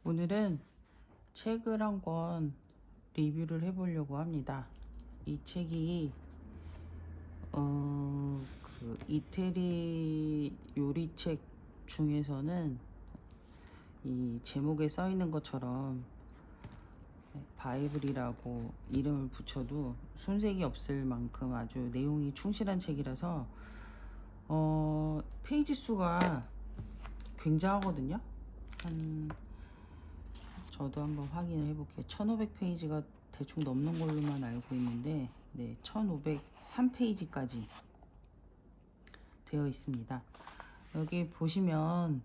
오늘은 책을 한 권 리뷰를 해보려고 합니다. 이 책이 이태리 요리책 중에서는 이 제목에 써 있는 것처럼 바이블이라고 이름을 붙여도 손색이 없을 만큼 아주 내용이 충실한 책이라서 페이지 수가 굉장하거든요. 저도 한번 확인을 해볼게요. 1500페이지가 대충 넘는 걸로만 알고 있는데, 네, 1503페이지까지 되어 있습니다. 여기 보시면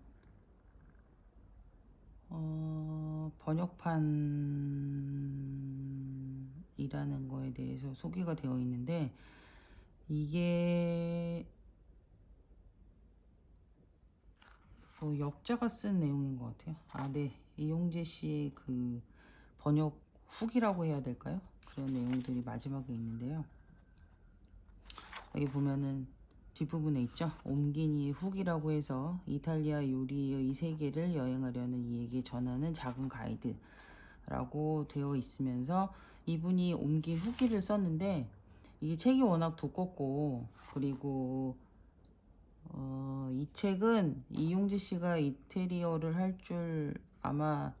번역판이라는 거에 대해서 소개가 되어 있는데, 이게 역자가 쓴 내용인 것 같아요. 네, 이용재 씨의 그 번역 후기라고 해야 될까요? 그런 내용들이 마지막에 있는데요. 여기 보면은 뒷부분에 있죠. 옮긴 이의 후기라고 해서 이탈리아 요리의 세계를 여행하려는 이에게 전하는 작은 가이드라고 되어 있으면서 이분이 옮긴 후기를 썼는데, 이 책이 워낙 두껍고, 그리고 이 책은 이용재 씨가 이태리어를 할 줄 아마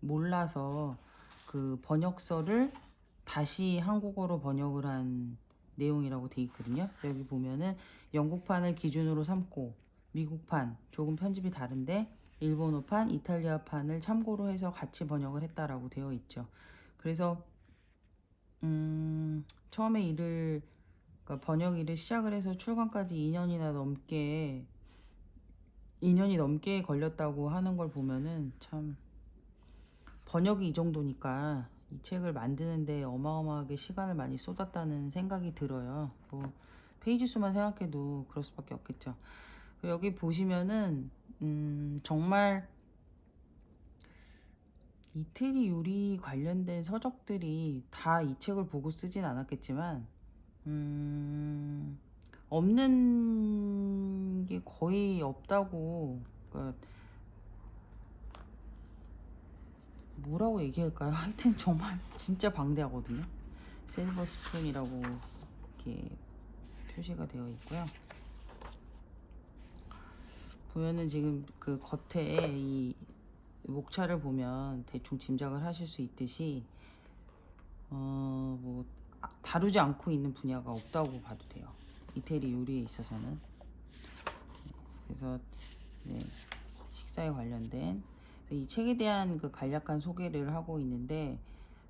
몰라서 그 번역서를 다시 한국어로 번역을 한 내용이라고 돼 있거든요. 여기 보면은 영국판을 기준으로 삼고 미국판 조금 편집이 다른데 일본어판, 이탈리아판을 참고로 해서 같이 번역을 했다라고 되어 있죠. 그래서 처음에 그러니까 번역 일을 시작을 해서 출간까지 2년이 넘게 걸렸다고 하는 걸 보면은 참 번역이 이 정도니까 이 책을 만드는데 어마어마하게 시간을 많이 쏟았다는 생각이 들어요. 뭐 페이지 수만 생각해도 그럴 수밖에 없겠죠. 여기 보시면은 정말 이태리 요리 관련된 서적들이 다 이 책을 보고 쓰진 않았겠지만 없는 게 거의 없다고, 그러니까 뭐라고 얘기할까요? 하여튼 정말 진짜 방대하거든요. 실버 스푼이라고 이렇게 표시가 되어 있고요. 보면은 지금 그 겉에 이 목차를 보면 대충 짐작을 하실 수 있듯이 뭐 다루지 않고 있는 분야가 없다고 봐도 돼요. 이태리 요리에 있어서는. 그래서 네, 식사에 관련된 이 책에 대한 그 간략한 소개를 하고 있는데,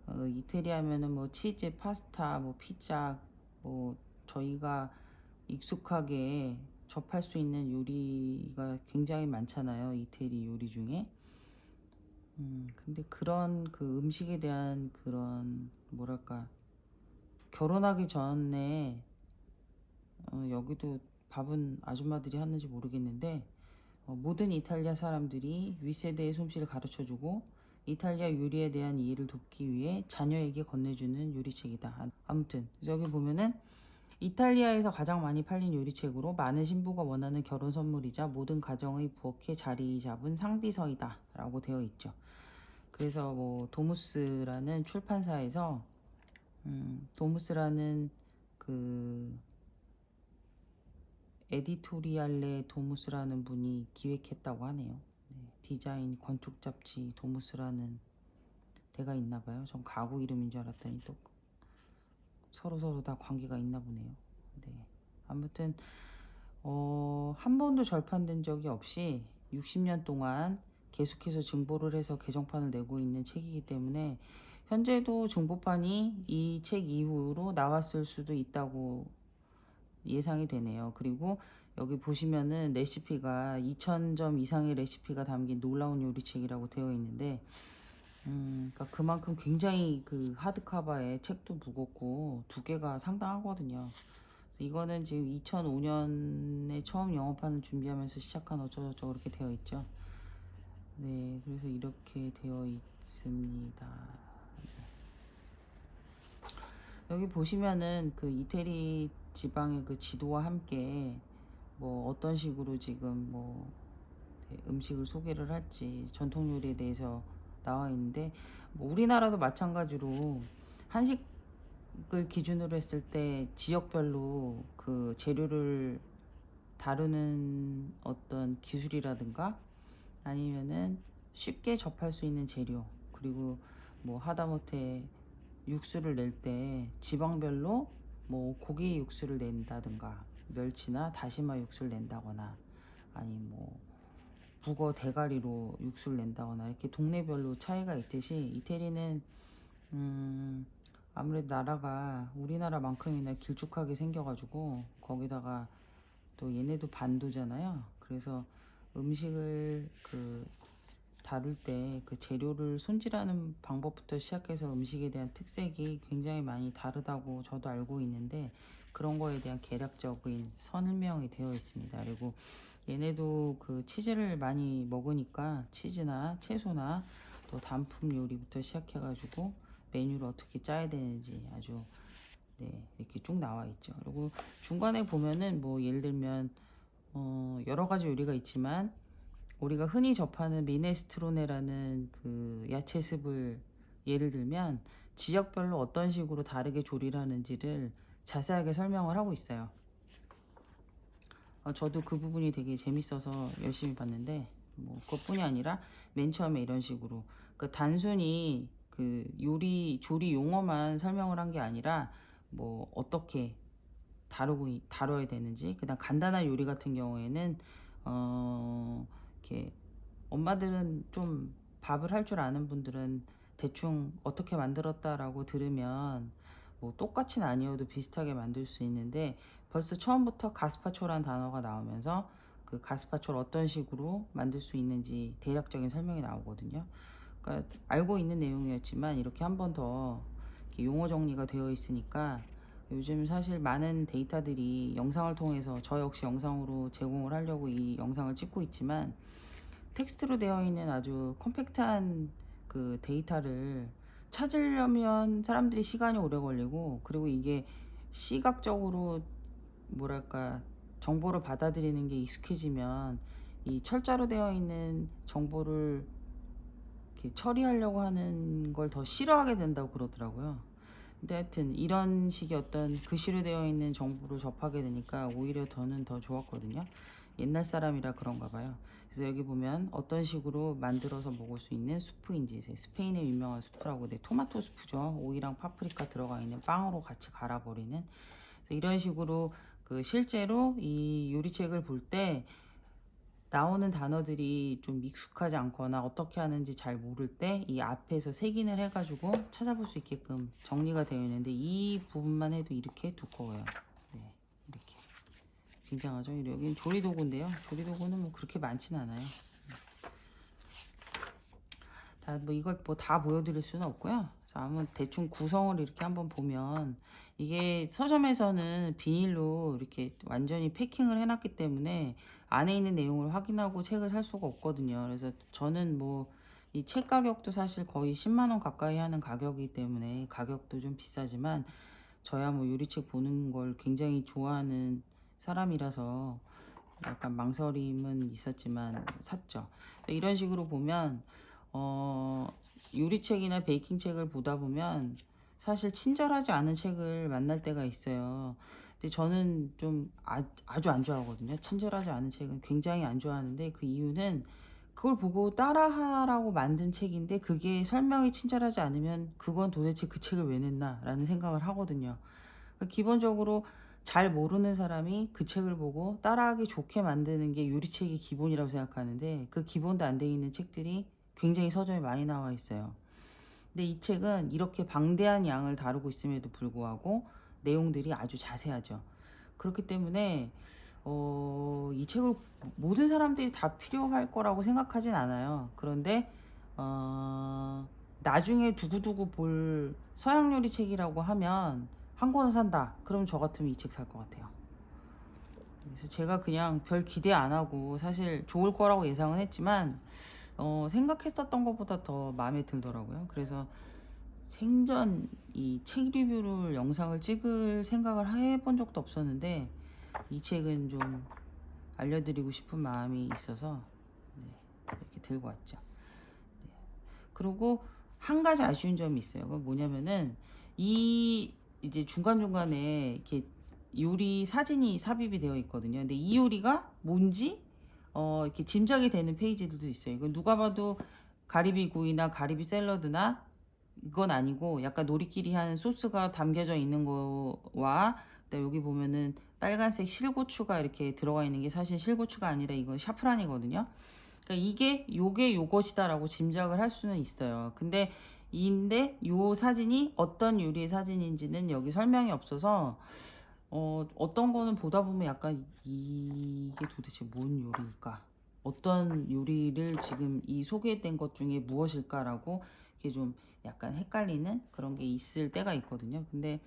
이태리 하면은 뭐 치즈, 파스타, 뭐 피자, 뭐 저희가 익숙하게 접할 수 있는 요리가 굉장히 많잖아요. 이태리 요리 중에. 근데 그런 그 음식에 대한 그런 뭐랄까, 결혼하기 전에 여기도 밥은 아줌마들이 하는지 모르겠는데 모든 이탈리아 사람들이 윗세대의 솜씨를 가르쳐주고 이탈리아 요리에 대한 이해를 돕기 위해 자녀에게 건네주는 요리책이다. 아무튼 여기 보면은 이탈리아에서 가장 많이 팔린 요리책으로 많은 신부가 원하는 결혼 선물이자 모든 가정의 부엌에 자리 잡은 상비서이다 라고 되어 있죠. 그래서 뭐 도무스라는 출판사에서 도무스라는 그 에디토리알레 도무스라는 분이 기획했다고 하네요. 네, 디자인 건축 잡지 도무스라는 데가 있나 봐요. 전 가구 이름인 줄 알았더니 또 서로 다 관계가 있나 보네요. 네. 아무튼 한 번도 절판된 적이 없이 60년 동안 계속해서 증보를 해서 개정판을 내고 있는 책이기 때문에 현재도 증보판이 이 책 이후로 나왔을 수도 있다고 예상이 되네요. 그리고 여기 보시면은 레시피가 2000점 이상의 레시피가 담긴 놀라운 요리책이라고 되어 있는데, 그러니까 그만큼 굉장히 그 하드카바에 책도 무겁고 두께가 상당하거든요. 이거는 지금 2005년에 처음 영업하는 준비하면서 시작한 어쩌고저쩌고 이렇게 되어 있죠. 네, 그래서 이렇게 되어 있습니다. 여기 보시면은 그 이태리 지방의 그 지도와 함께 뭐 어떤 식으로 지금 뭐 음식을 소개를 할지 전통 요리에 대해서 나와 있는데 뭐 우리나라도 마찬가지로 한식을 기준으로 했을 때 지역별로 그 재료를 다루는 어떤 기술이라든가 아니면은 쉽게 접할 수 있는 재료, 그리고 뭐 하다못해 육수를 낼 때 지방별로 뭐 고기 육수를 낸다든가 멸치나 다시마 육수를 낸다거나 아니 뭐 북어 대가리로 육수를 낸다거나 이렇게 동네별로 차이가 있듯이 이태리는 음 아무래도 나라가 우리나라만큼이나 길쭉하게 생겨가지고 거기다가 또 얘네도 반도잖아요. 그래서 음식을 그 다룰 때 그 재료를 손질하는 방법부터 시작해서 음식에 대한 특색이 굉장히 많이 다르다고 저도 알고 있는데 그런 거에 대한 개략적인 설명이 되어 있습니다. 그리고 얘네도 그 치즈를 많이 먹으니까 치즈나 채소나 또 단품 요리부터 시작해가지고 메뉴를 어떻게 짜야 되는지 아주 네, 이렇게 쭉 나와 있죠. 그리고 중간에 보면은 뭐 예를 들면 여러 가지 요리가 있지만 우리가 흔히 접하는 미네스트로네라는 그 야채습을 예를 들면 지역별로 어떤 식으로 다르게 조리를 하는지를 자세하게 설명을 하고 있어요. 저도 그 부분이 되게 재밌어서 열심히 봤는데 뭐 그것뿐이 아니라 맨 처음에 이런 식으로 그 단순히 그 요리 조리 용어만 설명을 한 게 아니라 뭐 어떻게 다뤄야 되는지 그다음 간단한 요리 같은 경우에는 이렇게 엄마들은 좀 밥을 할 줄 아는 분들은 대충 어떻게 만들었다라고 들으면 뭐 똑같이는 아니어도 비슷하게 만들 수 있는데 벌써 처음부터 가스파초라는 단어가 나오면서 그 가스파초를 어떤 식으로 만들 수 있는지 대략적인 설명이 나오거든요. 그러니까 알고 있는 내용이었지만 이렇게 한 번 더 용어 정리가 되어 있으니까 요즘 사실 많은 데이터들이 영상을 통해서 저 역시 영상으로 제공을 하려고 이 영상을 찍고 있지만 텍스트로 되어 있는 아주 컴팩트한 그 데이터를 찾으려면 사람들이 시간이 오래 걸리고 그리고 이게 시각적으로 뭐랄까 정보를 받아들이는 게 익숙해지면 이 철자로 되어 있는 정보를 이렇게 처리하려고 하는 걸 더 싫어하게 된다고 그러더라고요. 근데 하여튼 이런 식의 어떤 글씨로 되어 있는 정보를 접하게 되니까 오히려 저는 더 좋았거든요. 옛날 사람이라 그런가 봐요. 그래서 여기 보면 어떤 식으로 만들어서 먹을 수 있는 수프인지 스페인의 유명한 수프라고 돼. 토마토 수프죠. 오이랑 파프리카 들어가 있는 빵으로 같이 갈아버리는. 그래서 이런 식으로 그 실제로 이 요리책을 볼 때 나오는 단어들이 좀 익숙하지 않거나 어떻게 하는지 잘 모를 때 이 앞에서 색인을 해가지고 찾아볼 수 있게끔 정리가 되어 있는데 이 부분만 해도 이렇게 두꺼워요. 네, 이렇게 굉장하죠. 여기는 조리도구인데요. 조리도구는 뭐 그렇게 많지는 않아요. 다 뭐 이걸 뭐 다 보여드릴 수는 없고요. 자, 한번 대충 구성을 이렇게 한번 보면 이게 서점에서는 비닐로 이렇게 완전히 패킹을 해놨기 때문에 안에 있는 내용을 확인하고 책을 살 수가 없거든요. 그래서 저는 뭐 이 책 가격도 사실 거의 10만 원 가까이 하는 가격이기 때문에 가격도 좀 비싸지만 저야 뭐 요리책 보는 걸 굉장히 좋아하는 사람이라서 약간 망설임은 있었지만 샀죠. 이런 식으로 보면 요리책이나 베이킹책을 보다 보면 사실 친절하지 않은 책을 만날 때가 있어요. 근데 저는 좀 아주 안 좋아하거든요. 친절하지 않은 책은 굉장히 안 좋아하는데 그 이유는 그걸 보고 따라하라고 만든 책인데 그게 설명이 친절하지 않으면 그건 도대체 그 책을 왜 냈나라는 생각을 하거든요. 그러니까 기본적으로 잘 모르는 사람이 그 책을 보고 따라하기 좋게 만드는 게 요리책의 기본이라고 생각하는데 그 기본도 안 돼 있는 책들이 굉장히 서점에 많이 나와 있어요. 근데 이 책은 이렇게 방대한 양을 다루고 있음에도 불구하고 내용들이 아주 자세하죠. 그렇기 때문에 이 책을 모든 사람들이 다 필요할 거라고 생각하진 않아요. 그런데 나중에 두고두고 볼 서양 요리 책이라고 하면 한 권을 산다. 그럼 저 같으면 이 책 살 것 같아요. 그래서 제가 그냥 별 기대 안 하고 사실 좋을 거라고 예상은 했지만 생각했었던 것보다 더 마음에 들더라고요. 그래서 생전 이 책 리뷰를 영상을 찍을 생각을 해본 적도 없었는데 이 책은 좀 알려드리고 싶은 마음이 있어서 네, 이렇게 들고 왔죠. 네. 그리고 한 가지 아쉬운 점이 있어요. 그건 뭐냐면은 이 이제 중간중간에 이렇게 요리 사진이 삽입이 되어 있거든요. 근데 이 요리가 뭔지 이렇게 짐작이 되는 페이지들도 있어요. 이거 누가 봐도 가리비 구이나 가리비 샐러드나 이건 아니고 약간 우리끼리 한 소스가 담겨져 있는 거와 그다음에 여기 보면은 빨간색 실고추가 이렇게 들어가 있는 게 사실 실고추가 아니라 이건 샤프란이거든요. 그러니까 이게 요게 요것이다라고 짐작을 할 수는 있어요. 근데 요 사진이 어떤 요리의 사진인지는 여기 설명이 없어서 어떤 거는 보다 보면 약간 이게 도대체 뭔 요리일까? 어떤 요리를 지금 이 소개된 것 중에 무엇일까라고 이게 좀 약간 헷갈리는 그런 게 있을 때가 있거든요. 근데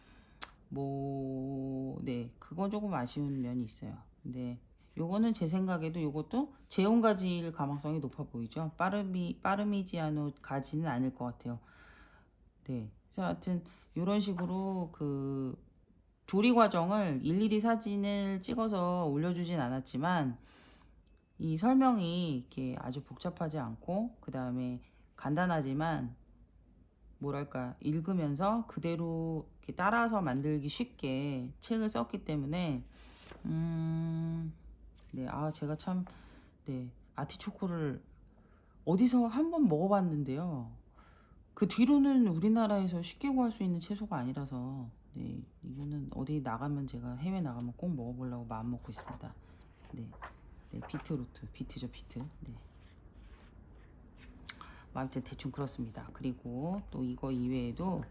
네, 그건 조금 아쉬운 면이 있어요. 근데 요거는 제 생각에도 요것도 제온 가지일 가망성이 높아 보이죠. 파르미지아노 가지는 아닐 것 같아요. 네. 그래서 하여튼 요런 식으로 그 조리 과정을 일일이 사진을 찍어서 올려주진 않았지만 이 설명이 이렇게 아주 복잡하지 않고 그 다음에 간단하지만 뭐랄까 읽으면서 그대로 이렇게 따라서 만들기 쉽게 책을 썼기 때문에 네, 제가 참 네, 아티초코를 어디서 한번 먹어봤는데요. 그 뒤로는 우리나라에서 쉽게 구할 수 있는 채소가 아니라서 네, 이거는 어디 나가면 제가 해외 나가면 꼭 먹어보려고 마음 먹고 있습니다. 네, 네 비트죠 비트. 네. 아무튼 대충 그렇습니다. 그리고 또 이거 이외에도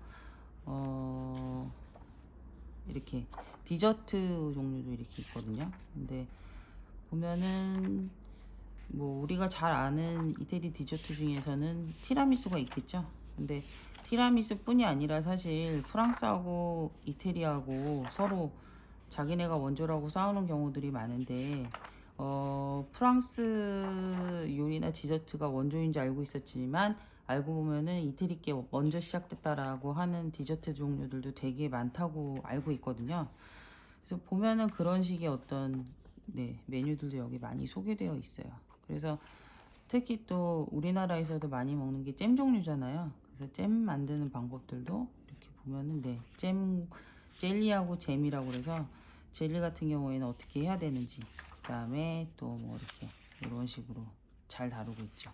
이렇게 디저트 종류도 이렇게 있거든요. 근데 보면은 뭐 우리가 잘 아는 이태리 디저트 중에서는 티라미수가 있겠죠. 근데 티라미수뿐이 아니라 사실 프랑스하고 이태리하고 서로 자기네가 원조라고 싸우는 경우들이 많은데 프랑스 요리나 디저트가 원조인 줄 알고 있었지만 알고 보면은 이태리께 먼저 시작됐다라고 하는 디저트 종류들도 되게 많다고 알고 있거든요. 그래서 보면은 그런 식의 어떤 네, 메뉴들도 여기 많이 소개되어 있어요. 그래서 특히 또 우리나라에서도 많이 먹는 게 잼 종류잖아요. 그래서 잼 만드는 방법들도 이렇게 보면은 네, 젤리하고 잼이라고 그래서 젤리 같은 경우에는 어떻게 해야 되는지 그 다음에 또 뭐 이렇게 이런 식으로 잘 다루고 있죠.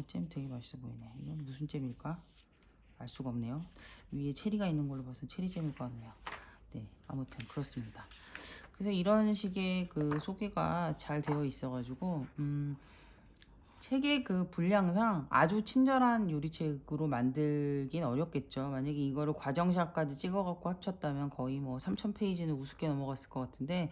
잼 되게 맛있어 보이네. 이건 무슨 잼일까? 알 수가 없네요. 위에 체리가 있는 걸로 봐서 체리잼일 것 같네요. 네, 아무튼 그렇습니다. 그래서 이런 식의 그 소개가 잘 되어 있어가지고 책의 그 분량상 아주 친절한 요리책으로 만들긴 어렵겠죠. 만약에 이거를 과정샷까지 찍어갖고 합쳤다면 거의 뭐 3,000페이지는 우습게 넘어갔을 것 같은데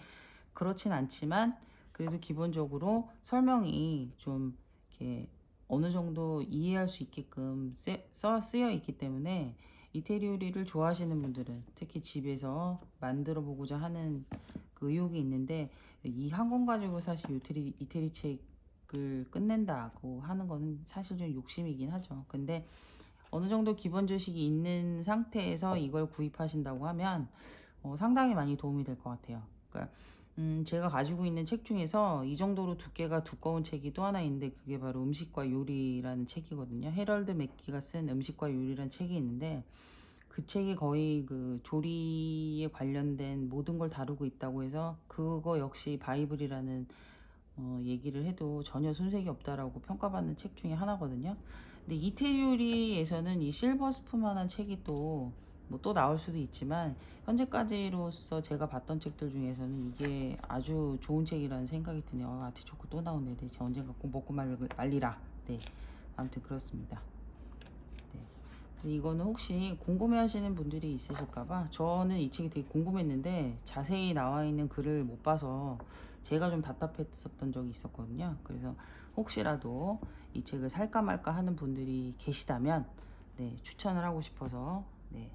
그렇진 않지만 그래도 기본적으로 설명이 좀 이렇게 어느 정도 이해할 수 있게끔 쓰여 있기 때문에 이태리 요리를 좋아하시는 분들은 특히 집에서 만들어 보고자 하는 그 의욕이 있는데 이 한 권 가지고 사실 이태리 책을 끝낸다고 하는 거는 사실 좀 욕심이긴 하죠. 근데 어느 정도 기본 지식이 있는 상태에서 이걸 구입하신다고 하면 상당히 많이 도움이 될 것 같아요. 그러니까 제가 가지고 있는 책 중에서 이 정도로 두께가 두꺼운 책이 또 하나 있는데 그게 바로 음식과 요리라는 책이거든요. 해럴드 맥기가 쓴 음식과 요리라는 책이 있는데 그 책이 거의 그 조리에 관련된 모든 걸 다루고 있다고 해서 그거 역시 바이블이라는 얘기를 해도 전혀 손색이 없다라고 평가받는 책 중에 하나거든요. 근데 이태리 요리에서는 이 실버 스푼만한 책이 또 뭐 또 나올 수도 있지만 현재까지로서 제가 봤던 책들 중에서는 이게 아주 좋은 책이라는 생각이 드네요. 아티초코 또 나오네. 네, 제 언젠가 꼭 먹고 말리라. 네, 아무튼 그렇습니다. 네. 이거는 혹시 궁금해하시는 분들이 있으실까봐 저는 이 책이 되게 궁금했는데 자세히 나와 있는 글을 못 봐서 제가 좀 답답했었던 적이 있었거든요. 그래서 혹시라도 이 책을 살까 말까 하는 분들이 계시다면 네, 추천을 하고 싶어서 네,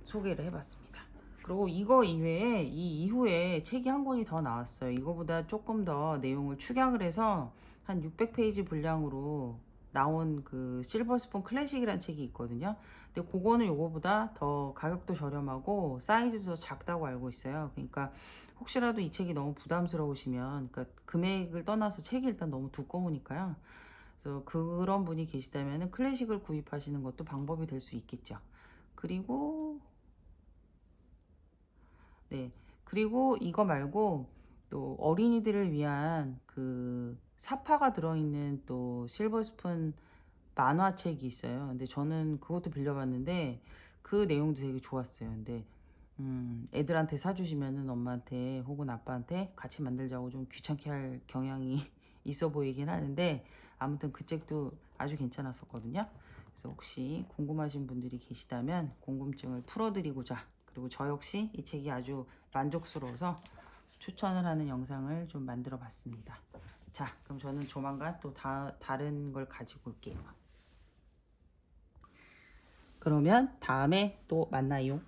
소개를 해봤습니다. 그리고 이거 이외에 이 이후에 책이 한 권이 더 나왔어요. 이거보다 조금 더 내용을 축약을 해서 한 600페이지 분량으로 나온 그 실버스푼 클래식이라는 책이 있거든요. 근데 그거는 요거보다 더 가격도 저렴하고 사이즈도 더 작다고 알고 있어요. 그러니까 혹시라도 이 책이 너무 부담스러우시면 그러니까 금액을 떠나서 책이 일단 너무 두꺼우니까요. 그래서 그런 분이 계시다면 클래식을 구입하시는 것도 방법이 될 수 있겠죠. 그리고 네, 그리고 이거 말고 또 어린이들을 위한 그 사파가 들어있는 또 실버스푼 만화책이 있어요. 근데 저는 그것도 빌려봤는데 그 내용도 되게 좋았어요. 근데 애들한테 사주시면은 엄마한테 혹은 아빠한테 같이 만들자고 좀 귀찮게 할 경향이 있어 보이긴 하는데 아무튼 그 책도 아주 괜찮았었거든요. 그래서 혹시 궁금하신 분들이 계시다면 궁금증을 풀어드리고자, 그리고 저 역시 이 책이 아주 만족스러워서 추천을 하는 영상을 좀 만들어 봤습니다. 자, 그럼 저는 조만간 또 다른 걸 가지고 올게요. 그러면 다음에 또 만나요.